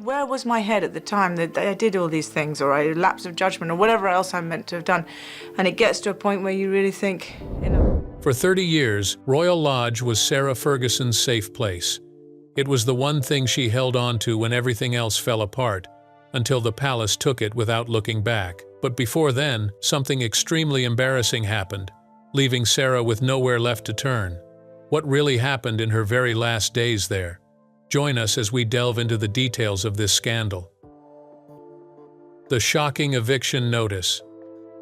Where was my head at the time that I did all these things, or a lapse of judgment, or whatever else I'm meant to have done? And it gets to a point where you really think, you know. For 30 years, Royal Lodge was Sarah Ferguson's safe place. It was the one thing she held on to when everything else fell apart, until the palace took it without looking back. But before then, something extremely embarrassing happened, leaving Sarah with nowhere left to turn. What really happened in her very last days there? Join us as we delve into the details of this scandal. The shocking eviction notice.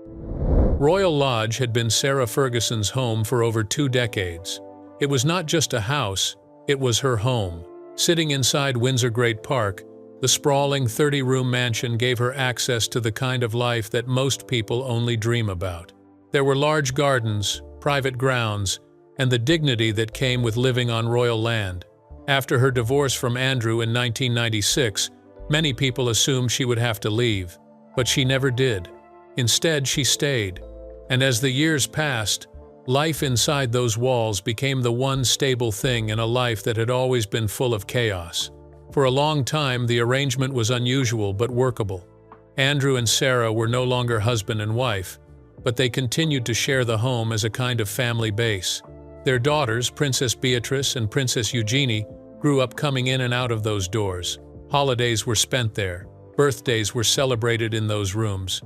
Royal Lodge had been Sarah Ferguson's home for over 2 decades. It was not just a house, it was her home. Sitting inside Windsor Great Park, the sprawling 30-room mansion gave her access to the kind of life that most people only dream about. There were large gardens, private grounds, and the dignity that came with living on royal land. After her divorce from Andrew in 1996, many people assumed she would have to leave, but she never did. Instead, she stayed. And as the years passed, life inside those walls became the one stable thing in a life that had always been full of chaos. For a long time, the arrangement was unusual but workable. Andrew and Sarah were no longer husband and wife, but they continued to share the home as a kind of family base. Their daughters, Princess Beatrice and Princess Eugenie, grew up coming in and out of those doors. Holidays were spent there. Birthdays were celebrated in those rooms.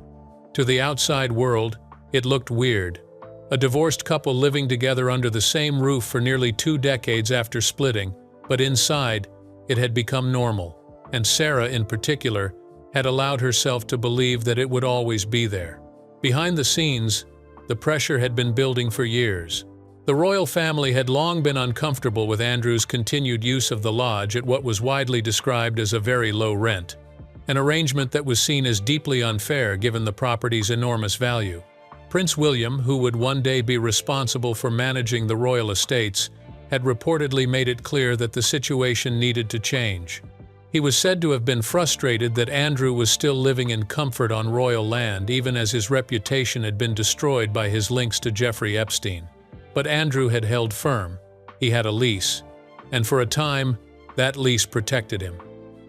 To the outside world, it looked weird. A divorced couple living together under the same roof for nearly 2 decades after splitting, but inside, it had become normal, and Sarah, in particular, had allowed herself to believe that it would always be there. Behind the scenes, the pressure had been building for years. The royal family had long been uncomfortable with Andrew's continued use of the lodge at what was widely described as a very low rent, an arrangement that was seen as deeply unfair given the property's enormous value. Prince William, who would one day be responsible for managing the royal estates, had reportedly made it clear that the situation needed to change. He was said to have been frustrated that Andrew was still living in comfort on royal land even as his reputation had been destroyed by his links to Jeffrey Epstein. But Andrew had held firm. He had a lease, and for a time, that lease protected him.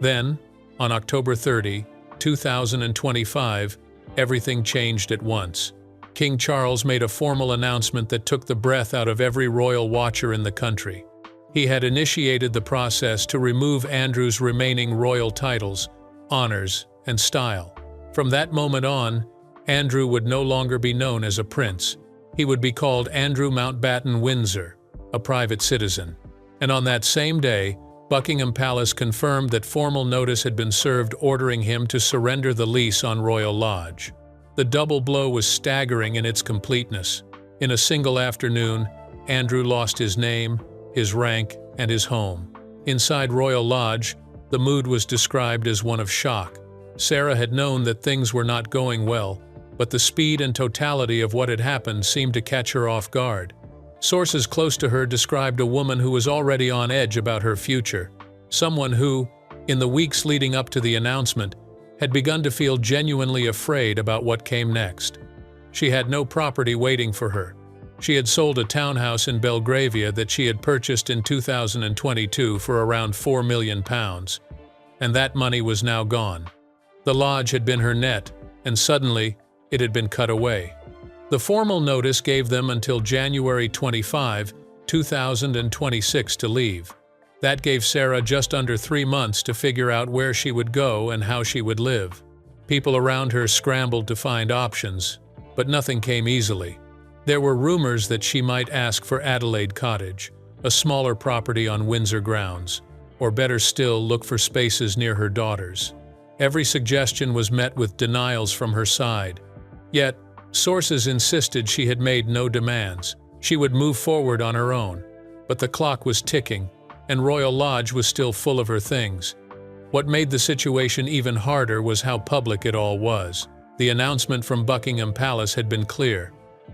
Then, on October 30, 2025, everything changed at once. King Charles made a formal announcement that took the breath out of every royal watcher in the country. He had initiated the process to remove Andrew's remaining royal titles, honors, and style. From that moment on, Andrew would no longer be known as a prince. He would be called Andrew Mountbatten Windsor, a private citizen. And on that same day, Buckingham Palace confirmed that formal notice had been served ordering him to surrender the lease on Royal Lodge. The double blow was staggering in its completeness. In a single afternoon, Andrew lost his name, his rank, and his home. Inside Royal Lodge, the mood was described as one of shock. Sarah had known that things were not going well, but the speed and totality of what had happened seemed to catch her off guard. Sources close to her described a woman who was already on edge about her future, someone who, in the weeks leading up to the announcement, had begun to feel genuinely afraid about what came next. She had no property waiting for her. She had sold a townhouse in Belgravia that she had purchased in 2022 for around £4 million, and that money was now gone. The lodge had been her net, and suddenly, it had been cut away. The formal notice gave them until January 25, 2026 to leave. That gave Sarah just under 3 months to figure out where she would go and how she would live. People around her scrambled to find options, but nothing came easily. There were rumors that she might ask for Adelaide Cottage, a smaller property on Windsor grounds, or better still, look for spaces near her daughters. Every suggestion was met with denials from her side. Yet, sources insisted she had made no demands. She would move forward on her own. But the clock was ticking, and Royal Lodge was still full of her things. What made the situation even harder was how public it all was. The announcement from Buckingham Palace had been clear.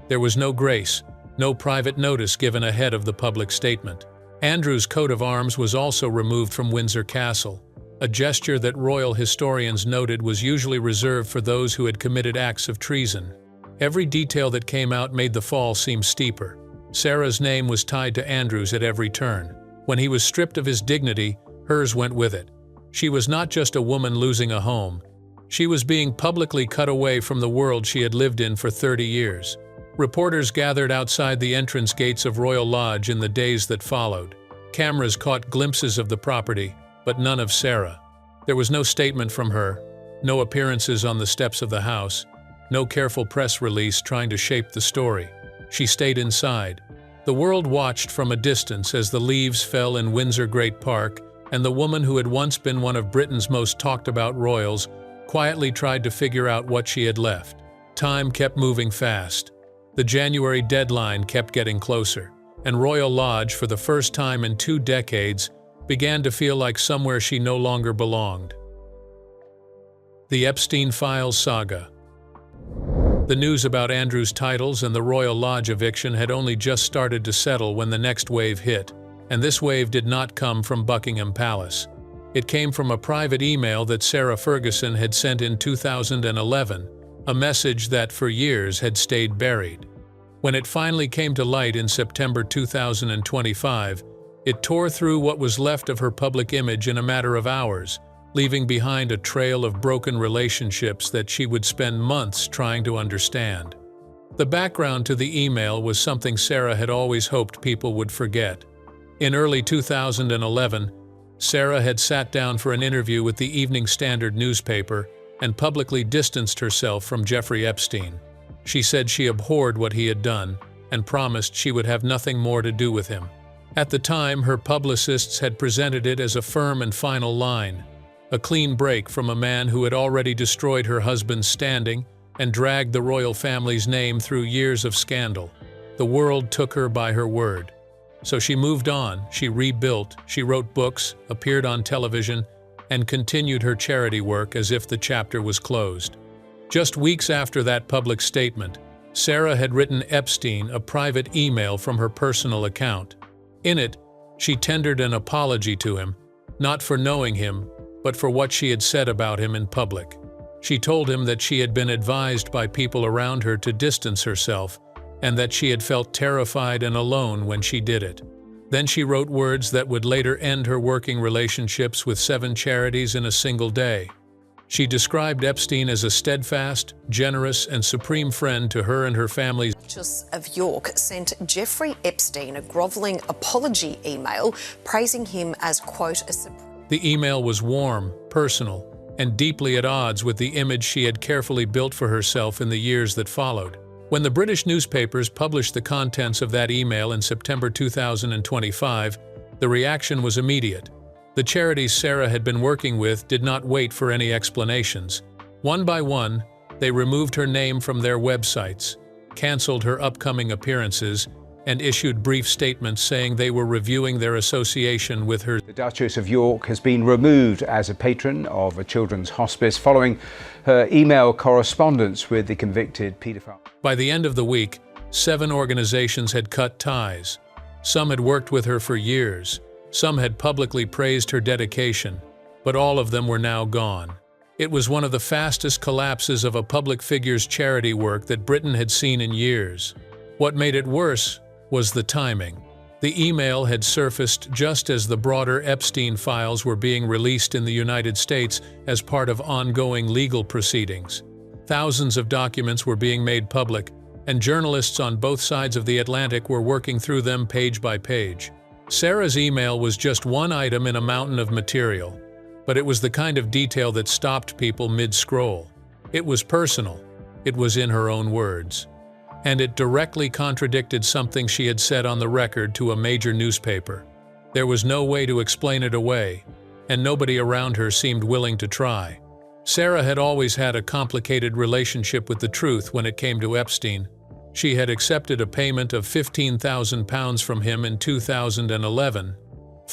There was no grace, no private notice given ahead of the public statement. Andrew's coat of arms was also removed from Windsor Castle, a gesture that royal historians noted was usually reserved for those who had committed acts of treason. Every detail that came out made the fall seem steeper. Sarah's name was tied to Andrew's at every turn. When he was stripped of his dignity, hers went with it. She was not just a woman losing a home. She was being publicly cut away from the world she had lived in for 30 years. Reporters gathered outside the entrance gates of Royal Lodge in the days that followed. Cameras caught glimpses of the property, but none of Sarah. There was no statement from her, no appearances on the steps of the house, no careful press release trying to shape the story. She stayed inside. The world watched from a distance as the leaves fell in Windsor Great Park, and the woman who had once been one of Britain's most talked-about royals quietly tried to figure out what she had left. Time kept moving fast. The January deadline kept getting closer, and Royal Lodge, for the first time in 2 decades, began to feel like somewhere she no longer belonged. The Epstein Files saga. The news about Andrew's titles and the Royal Lodge eviction had only just started to settle when the next wave hit, and this wave did not come from Buckingham Palace. It came from a private email that Sarah Ferguson had sent in 2011, a message that for years had stayed buried. When it finally came to light in September 2025, it tore through what was left of her public image in a matter of hours, leaving behind a trail of broken relationships that she would spend months trying to understand. The background to the email was something Sarah had always hoped people would forget. In early 2011, Sarah had sat down for an interview with the Evening Standard newspaper and publicly distanced herself from Jeffrey Epstein. She said she abhorred what he had done and promised she would have nothing more to do with him. At the time, her publicists had presented it as a firm and final line, a clean break from a man who had already destroyed her husband's standing and dragged the royal family's name through years of scandal. The world took her by her word. So she moved on, she rebuilt, she wrote books, appeared on television, and continued her charity work as if the chapter was closed. Just weeks after that public statement, Sarah had written Epstein a private email from her personal account. In it, she tendered an apology to him, not for knowing him, but for what she had said about him in public. She told him that she had been advised by people around her to distance herself, and that she had felt terrified and alone when she did it. Then she wrote words that would later end her working relationships with 7 charities in a single day. She described Epstein as a steadfast, generous, and supreme friend to her and her family. Duchess of York sent Jeffrey Epstein a grovelling apology email praising him as, quote, a supreme... The email was warm, personal, and deeply at odds with the image she had carefully built for herself in the years that followed. When the British newspapers published the contents of that email in September 2025, the reaction was immediate. The charities Sarah had been working with did not wait for any explanations. One by one, they removed her name from their websites, canceled her upcoming appearances, and issued brief statements saying they were reviewing their association with her. The Duchess of York has been removed as a patron of a children's hospice following her email correspondence with the convicted paedophile. By the end of the week, 7 organizations had cut ties. Some had worked with her for years. Some had publicly praised her dedication, but all of them were now gone. It was one of the fastest collapses of a public figure's charity work that Britain had seen in years. What made it worse was the timing. The email had surfaced just as the broader Epstein files were being released in the United States as part of ongoing legal proceedings. Thousands of documents were being made public, and journalists on both sides of the Atlantic were working through them page by page. Sarah's email was just one item in a mountain of material, but it was the kind of detail that stopped people mid-scroll. It was personal. It was in her own words. And it directly contradicted something she had said on the record to a major newspaper. There was no way to explain it away, and nobody around her seemed willing to try. Sarah had always had a complicated relationship with the truth when it came to Epstein. She had accepted a payment of £15,000 from him in 2011.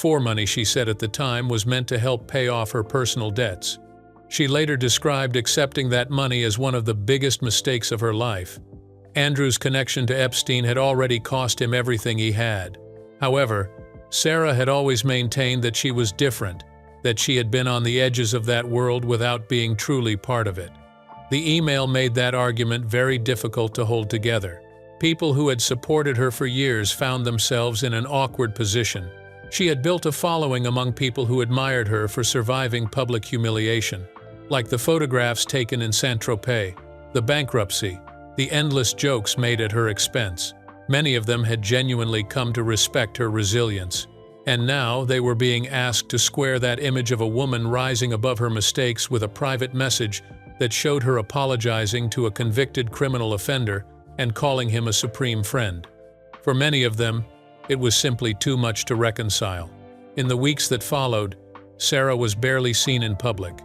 Money, she said at the time, was meant to help pay off her personal debts. She later described accepting that money as one of the biggest mistakes of her life. Andrew's connection to Epstein had already cost him everything he had. However, Sarah had always maintained that she was different, that she had been on the edges of that world without being truly part of it. The email made that argument very difficult to hold together. People who had supported her for years found themselves in an awkward position. She had built a following among people who admired her for surviving public humiliation, like the photographs taken in Saint-Tropez, the bankruptcy, the endless jokes made at her expense. Many of them had genuinely come to respect her resilience, and now they were being asked to square that image of a woman rising above her mistakes with a private message that showed her apologizing to a convicted criminal offender and calling him a supreme friend. For many of them, it was simply too much to reconcile. In the weeks that followed, Sarah was barely seen in public.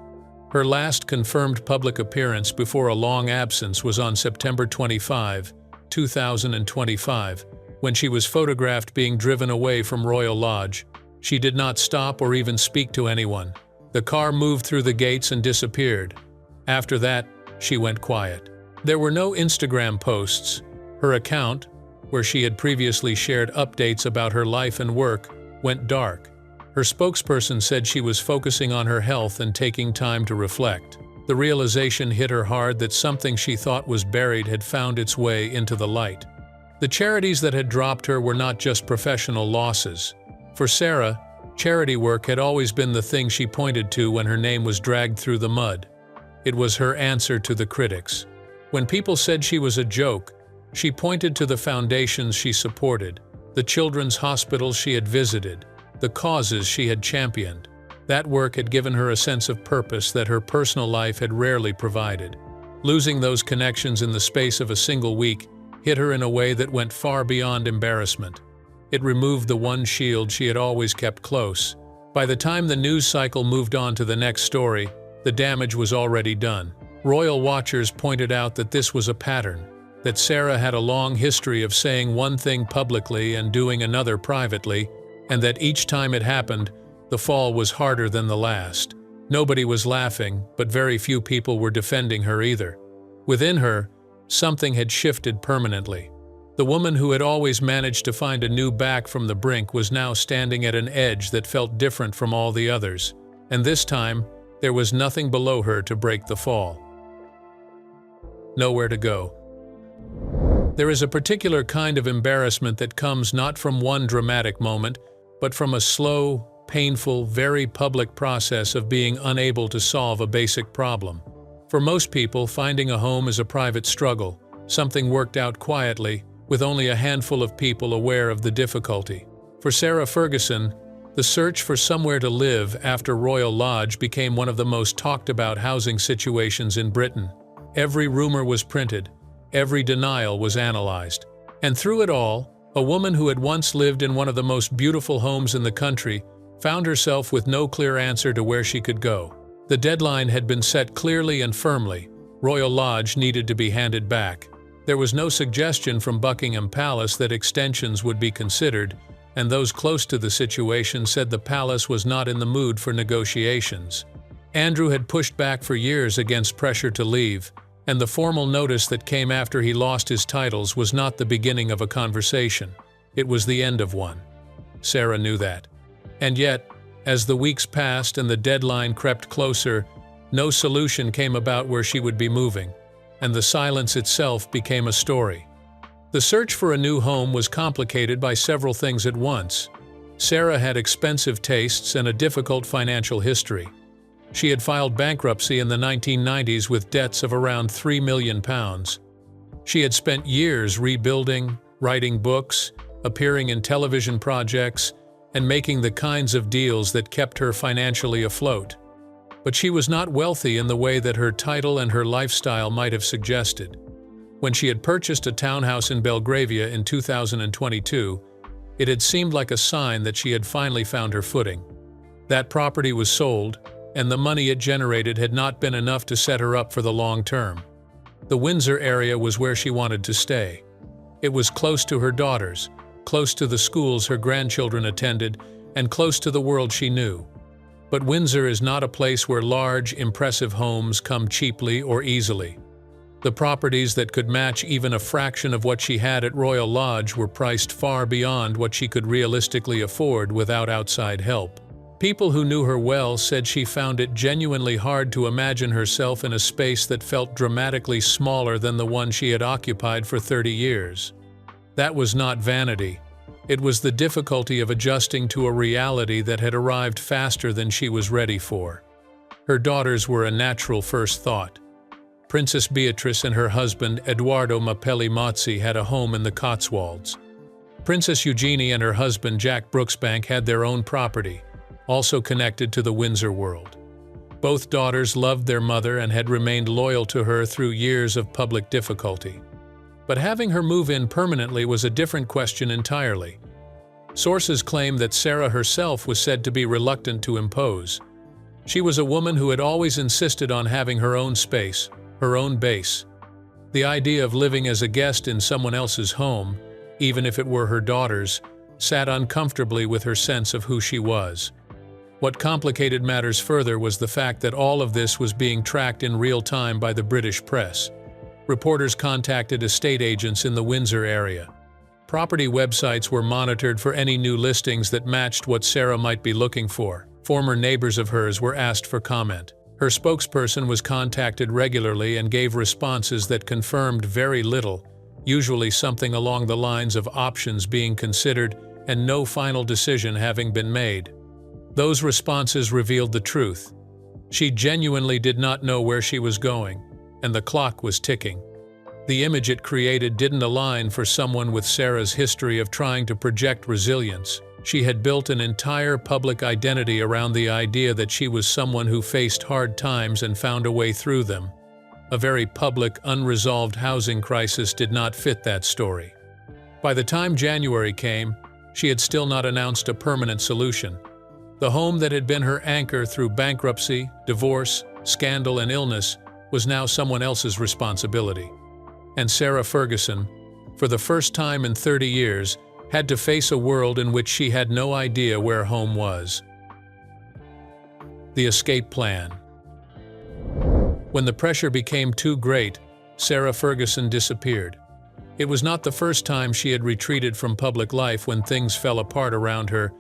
Her last confirmed public appearance before a long absence was on September 25, 2025, when she was photographed being driven away from Royal Lodge. She did not stop or even speak to anyone. The car moved through the gates and disappeared. After that, she went quiet. There were no Instagram posts. Her account, where she had previously shared updates about her life and work, went dark. Her spokesperson said she was focusing on her health and taking time to reflect. The realization hit her hard that something she thought was buried had found its way into the light. The charities that had dropped her were not just professional losses. For Sarah, charity work had always been the thing she pointed to when her name was dragged through the mud. It was her answer to the critics. When people said she was a joke, she pointed to the foundations she supported, the children's hospitals she had visited, the causes she had championed. That work had given her a sense of purpose that her personal life had rarely provided. Losing those connections in the space of a single week hit her in a way that went far beyond embarrassment. It removed the one shield she had always kept close. By the time the news cycle moved on to the next story, the damage was already done. Royal watchers pointed out that this was a pattern, that Sarah had a long history of saying one thing publicly and doing another privately, and that each time it happened, the fall was harder than the last. Nobody was laughing, but very few people were defending her either. Within her, something had shifted permanently. The woman who had always managed to find a new back from the brink was now standing at an edge that felt different from all the others, and this time, there was nothing below her to break the fall. Nowhere to go. There is a particular kind of embarrassment that comes not from one dramatic moment, but from a slow, painful, very public process of being unable to solve a basic problem. For most people, finding a home is a private struggle, something worked out quietly, with only a handful of people aware of the difficulty. For Sarah Ferguson, the search for somewhere to live after Royal Lodge became one of the most talked about housing situations in Britain. Every rumor was printed, every denial was analyzed. And through it all, a woman who had once lived in one of the most beautiful homes in the country found herself with no clear answer to where she could go. The deadline had been set clearly and firmly. Royal Lodge needed to be handed back. There was no suggestion from Buckingham Palace that extensions would be considered, and those close to the situation said the palace was not in the mood for negotiations. Andrew had pushed back for years against pressure to leave, and the formal notice that came after he lost his titles was not the beginning of a conversation. It was the end of one. Sarah knew that. And yet, as the weeks passed and the deadline crept closer, no solution came about where she would be moving, and the silence itself became a story. The search for a new home was complicated by several things at once. Sarah had expensive tastes and a difficult financial history. She had filed bankruptcy in the 1990s with debts of around £3 million. She had spent years rebuilding, writing books, appearing in television projects, and making the kinds of deals that kept her financially afloat. But she was not wealthy in the way that her title and her lifestyle might have suggested. When she had purchased a townhouse in Belgravia in 2022, it had seemed like a sign that she had finally found her footing. That property was sold, and the money it generated had not been enough to set her up for the long term. The Windsor area was where she wanted to stay. It was close to her daughters, close to the schools her grandchildren attended, and close to the world she knew. But Windsor is not a place where large, impressive homes come cheaply or easily. The properties that could match even a fraction of what she had at Royal Lodge were priced far beyond what she could realistically afford without outside help. People who knew her well said she found it genuinely hard to imagine herself in a space that felt dramatically smaller than the one she had occupied for 30 years. That was not vanity. It was the difficulty of adjusting to a reality that had arrived faster than she was ready for. Her daughters were a natural first thought. Princess Beatrice and her husband Edoardo Mapelli Mozzi had a home in the Cotswolds. Princess Eugenie and her husband Jack Brooksbank had their own property, also connected to the Windsor world. Both daughters loved their mother and had remained loyal to her through years of public difficulty. But having her move in permanently was a different question entirely. Sources claim that Sarah herself was said to be reluctant to impose. She was a woman who had always insisted on having her own space, her own base. The idea of living as a guest in someone else's home, even if it were her daughter's, sat uncomfortably with her sense of who she was. What complicated matters further was the fact that all of this was being tracked in real time by the British press. Reporters contacted estate agents in the Windsor area. Property websites were monitored for any new listings that matched what Sarah might be looking for. Former neighbors of hers were asked for comment. Her spokesperson was contacted regularly and gave responses that confirmed very little, usually something along the lines of options being considered and no final decision having been made. Those responses revealed the truth. She genuinely did not know where she was going, and the clock was ticking. The image it created didn't align for someone with Sarah's history of trying to project resilience. She had built an entire public identity around the idea that she was someone who faced hard times and found a way through them. A very public, unresolved housing crisis did not fit that story. By the time January came, she had still not announced a permanent solution. The home that had been her anchor through bankruptcy, divorce, scandal, and illness was now someone else's responsibility. And Sarah Ferguson, for the first time in 30 years, had to face a world in which she had no idea where home was. The escape plan. When the pressure became too great, Sarah Ferguson disappeared. It was not the first time she had retreated from public life when things fell apart around her,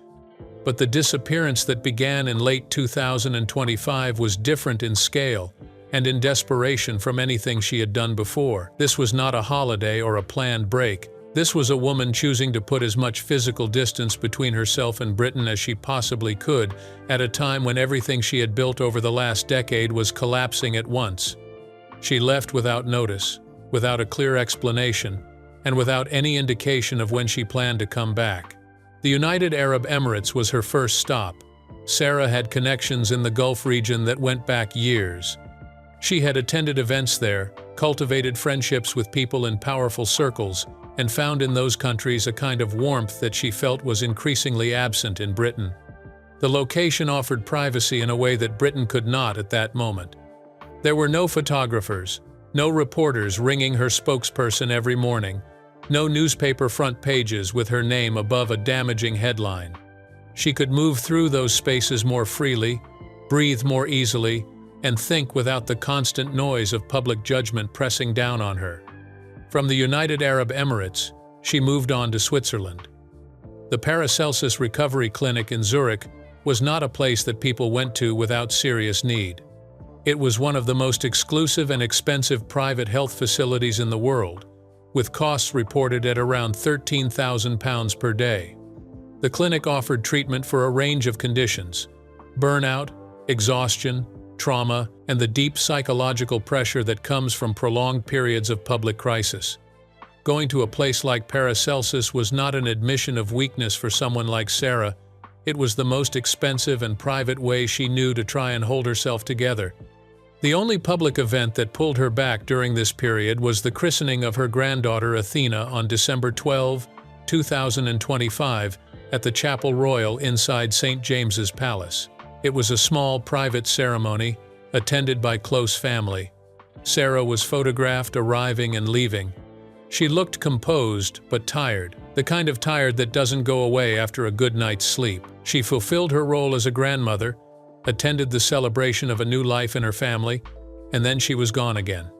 but the disappearance that began in late 2025 was different in scale and in desperation from anything she had done before. This was not a holiday or a planned break. This was a woman choosing to put as much physical distance between herself and Britain as she possibly could, at a time when everything she had built over the last decade was collapsing at once. She left without notice, without a clear explanation, and without any indication of when she planned to come back. The United Arab Emirates was her first stop. Sarah had connections in the Gulf region that went back years. She had attended events there, cultivated friendships with people in powerful circles, and found in those countries a kind of warmth that she felt was increasingly absent in Britain. The location offered privacy in a way that Britain could not at that moment. There were no photographers, no reporters ringing her spokesperson every morning, no newspaper front pages with her name above a damaging headline. She could move through those spaces more freely, breathe more easily, and think without the constant noise of public judgment pressing down on her. From the United Arab Emirates, she moved on to Switzerland. The Paracelsus Recovery Clinic in Zurich was not a place that people went to without serious need. It was one of the most exclusive and expensive private health facilities in the world, with costs reported at around £13,000 per day. The clinic offered treatment for a range of conditions: burnout, exhaustion, trauma, and the deep psychological pressure that comes from prolonged periods of public crisis. Going to a place like Paracelsus was not an admission of weakness for someone like Sarah. It was the most expensive and private way she knew to try and hold herself together. The only public event that pulled her back during this period was the christening of her granddaughter Athena on December 12, 2025, at the Chapel Royal inside St. James's Palace. It was a small, private ceremony, attended by close family. Sarah was photographed arriving and leaving. She looked composed, but tired, the kind of tired that doesn't go away after a good night's sleep. She fulfilled her role as a grandmother, attended the celebration of a new life in her family, and then she was gone again.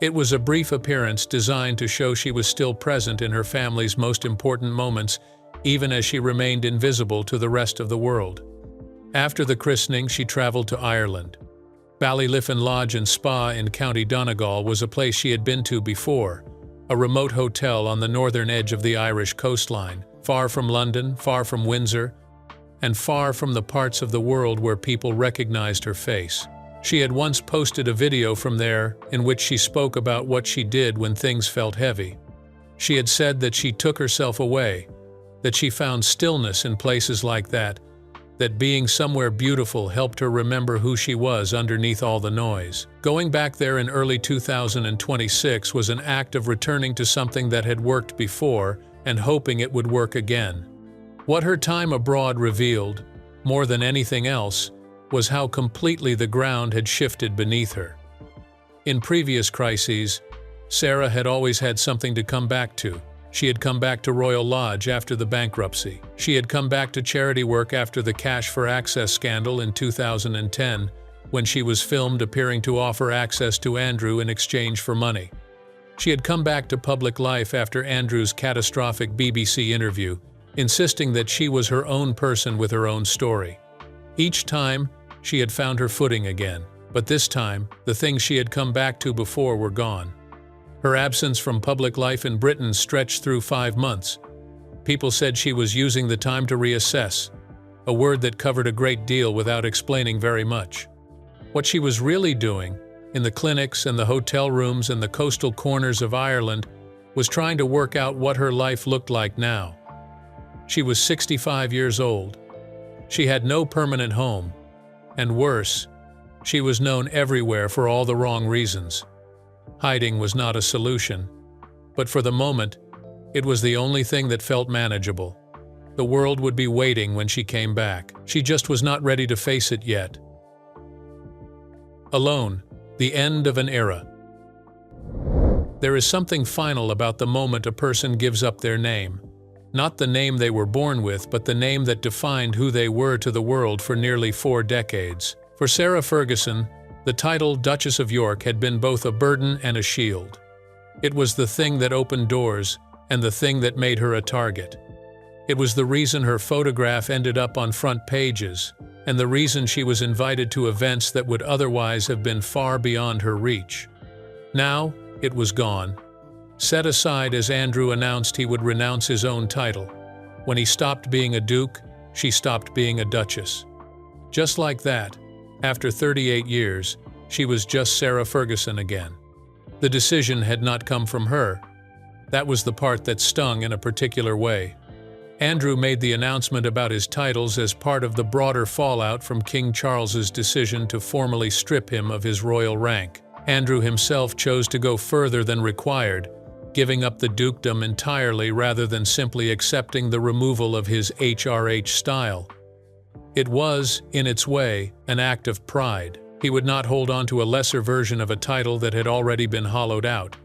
It was a brief appearance designed to show she was still present in her family's most important moments, even as she remained invisible to the rest of the world. After the christening, she traveled to Ireland. Ballyliffin Lodge and Spa in County Donegal was a place she had been to before, a remote hotel on the northern edge of the Irish coastline. far from London, far from Windsor, and far from the parts of the world where people recognized her face. She had once posted a video from there in which she spoke about what she did when things felt heavy. She had said that she took herself away, that she found stillness in places like that being somewhere beautiful helped her remember who she was underneath all the noise. Going back there in early 2026 was an act of returning to something that had worked before and hoping it would work again. What her time abroad revealed, more than anything else, was how completely the ground had shifted beneath her. In previous crises, Sarah had always had something to come back to. She had come back to Royal Lodge after the bankruptcy. She had come back to charity work after the Cash for Access scandal in 2010, when she was filmed appearing to offer access to Andrew in exchange for money. She had come back to public life after Andrew's catastrophic BBC interview, insisting that she was her own person with her own story. Each time, she had found her footing again, but this time, the things she had come back to before were gone. Her absence from public life in Britain stretched through 5 months. People said she was using the time to reassess, a word that covered a great deal without explaining very much. What she was really doing, in the clinics and the hotel rooms and the coastal corners of Ireland, was trying to work out what her life looked like now. She was 65 years old. She had no permanent home. And worse, she was known everywhere for all the wrong reasons. Hiding was not a solution, but for the moment, it was the only thing that felt manageable. The world would be waiting when she came back. She just was not ready to face it yet. Alone, the end of an era. There is something final about the moment a person gives up their name. Not the name they were born with, but the name that defined who they were to the world for nearly 4 decades. For Sarah Ferguson, the title Duchess of York had been both a burden and a shield. It was the thing that opened doors and the thing that made her a target. It was the reason her photograph ended up on front pages, and the reason she was invited to events that would otherwise have been far beyond her reach. Now, it was gone. Set aside as Andrew announced he would renounce his own title. When he stopped being a duke, she stopped being a duchess. Just like that, after 38 years, she was just Sarah Ferguson again. The decision had not come from her. That was the part that stung in a particular way. Andrew made the announcement about his titles as part of the broader fallout from King Charles's decision to formally strip him of his royal rank. Andrew himself chose to go further than required, giving up the dukedom entirely rather than simply accepting the removal of his HRH style. It was, in its way, an act of pride. He would not hold on to a lesser version of a title that had already been hollowed out.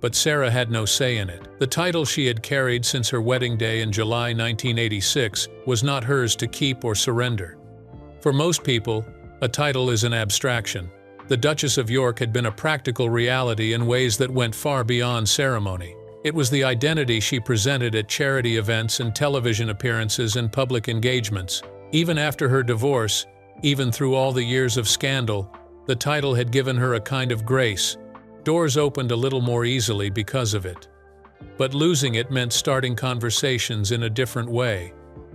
But Sarah had no say in it. The title she had carried since her wedding day in July 1986 was not hers to keep or surrender. For most people, a title is an abstraction. The Duchess of York had been a practical reality in ways that went far beyond ceremony. It was the identity she presented at charity events and television appearances and public engagements. Even after her divorce, even through all the years of scandal, the title had given her a kind of grace. Doors opened a little more easily because of it. But losing it meant starting conversations in a different way,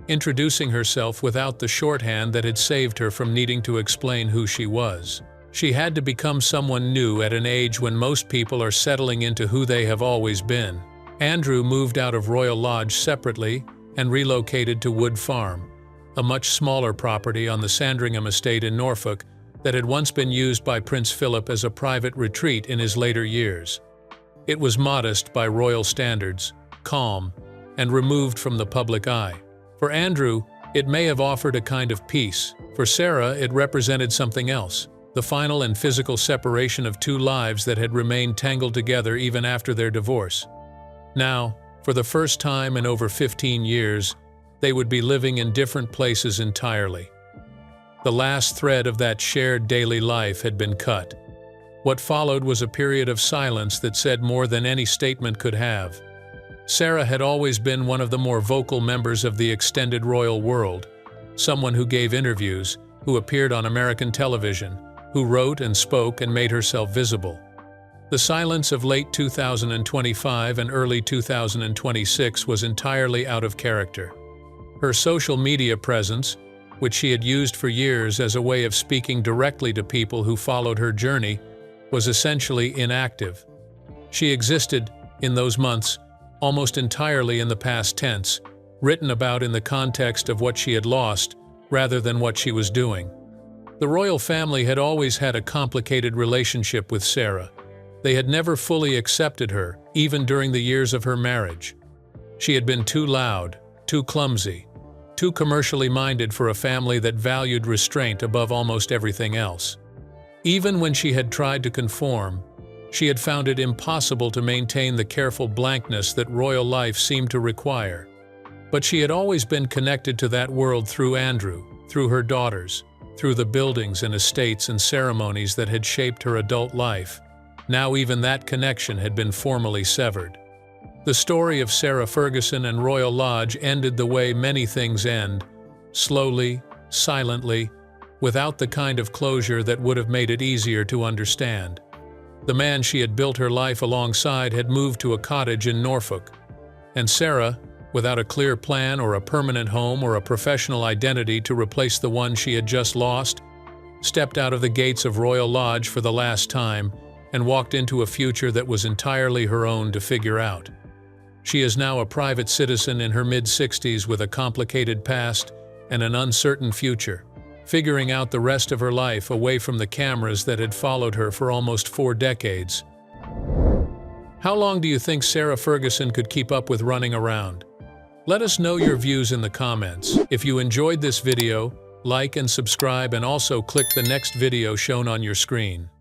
introducing herself without the shorthand that had saved her from needing to explain who she was. She had to become someone new at an age when most people are settling into who they have always been. Andrew moved out of Royal Lodge separately and relocated to Wood Farm, a much smaller property on the Sandringham estate in Norfolk that had once been used by Prince Philip as a private retreat in his later years. It was modest by royal standards, calm, and removed from the public eye. For Andrew, it may have offered a kind of peace. For Sarah, it represented something else, the final and physical separation of 2 lives that had remained tangled together even after their divorce. Now, for the first time in over 15 years, they would be living in different places entirely. The last thread of that shared daily life had been cut. What followed was a period of silence that said more than any statement could have. Sarah had always been one of the more vocal members of the extended royal world, someone who gave interviews, who appeared on American television, who wrote and spoke and made herself visible. The silence of late 2025 and early 2026 was entirely out of character. Her social media presence, which she had used for years as a way of speaking directly to people who followed her journey, was essentially inactive. She existed, in those months, almost entirely in the past tense, written about in the context of what she had lost, rather than what she was doing. The royal family had always had a complicated relationship with Sarah. They had never fully accepted her, even during the years of her marriage. She had been too loud, too clumsy, too commercially minded for a family that valued restraint above almost everything else. Even when she had tried to conform, she had found it impossible to maintain the careful blankness that royal life seemed to require. But she had always been connected to that world through Andrew, through her daughters, through the buildings and estates and ceremonies that had shaped her adult life. Now even that connection had been formally severed. The story of Sarah Ferguson and Royal Lodge ended the way many things end, slowly, silently, without the kind of closure that would have made it easier to understand. The man she had built her life alongside had moved to a cottage in Norfolk, and Sarah, without a clear plan or a permanent home or a professional identity to replace the one she had just lost, stepped out of the gates of Royal Lodge for the last time and walked into a future that was entirely her own to figure out. She is now a private citizen in her mid-60s with a complicated past and an uncertain future, figuring out the rest of her life away from the cameras that had followed her for almost 4 decades. How long do you think Sarah Ferguson could keep up with running around? Let us know your views in the comments. If you enjoyed this video, like and subscribe, and also click the next video shown on your screen.